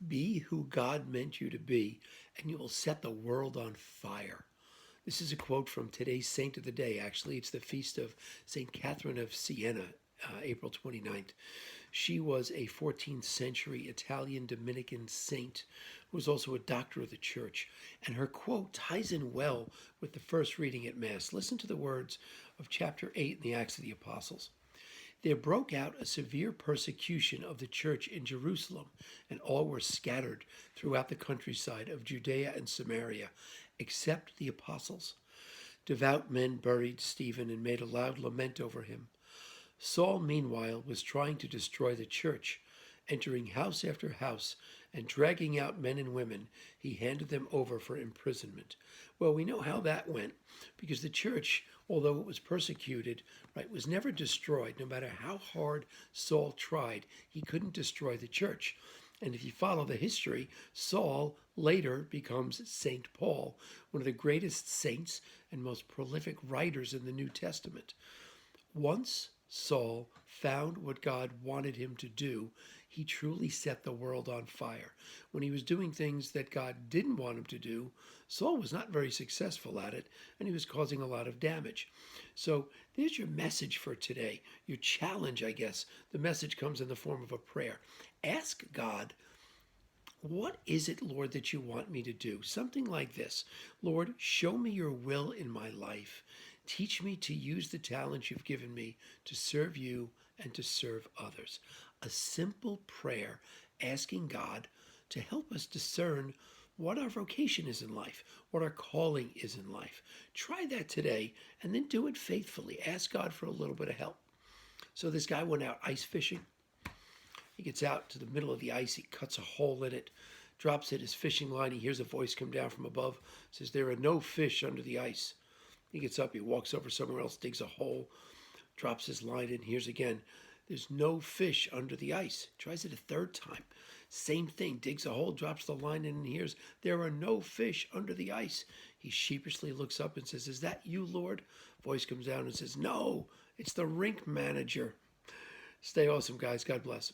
Be who God meant you to be, and you will set the world on fire. This is a quote from today's saint of the day. Actually, it's the feast of St. Catherine of Siena, April 29th. She was a 14th century Italian Dominican saint who was also a doctor of the church. And her quote ties in well with the first reading at Mass. Listen to the words of chapter 8 in the Acts of the Apostles. There broke out a severe persecution of the church in Jerusalem, and all were scattered throughout the countryside of Judea and Samaria, except the apostles. Devout men buried Stephen and made a loud lament over him. Saul, meanwhile, was trying to destroy the church. Entering house after house and dragging out men and women, he handed them over for imprisonment. Well, we know how that went because the church, although it was persecuted, right, was never destroyed. No matter how hard Saul tried, he couldn't destroy the church. And if you follow the history, Saul later becomes St. Paul, one of the greatest saints and most prolific writers in the New Testament. Once Saul found what God wanted him to do, he truly set the world on fire. When he was doing things that God didn't want him to do, Saul was not very successful at it, and he was causing a lot of damage. So there's your message for today, your challenge, I guess. The message comes in the form of a prayer. Ask God, what is it, Lord, that you want me to do? Something like this. Lord, show me your will in my life. Teach me to use the talents you've given me to serve you and to serve others. A simple prayer asking God to help us discern what our vocation is in life, what our calling is in life. Try that today and then do it faithfully. Ask God for a little bit of help. So this guy went out ice fishing. He gets out to the middle of the ice. He cuts a hole in it, drops it his fishing line. He hears a voice come down from above. Says, there are no fish under the ice. He gets up, he walks over somewhere else, digs a hole, drops his line in, hears again, there's no fish under the ice. Tries it a third time. Same thing, digs a hole, drops the line in, and hears, there are no fish under the ice. He sheepishly looks up and says, is that you, Lord? Voice comes down and says, no, it's the rink manager. Stay awesome, guys. God bless.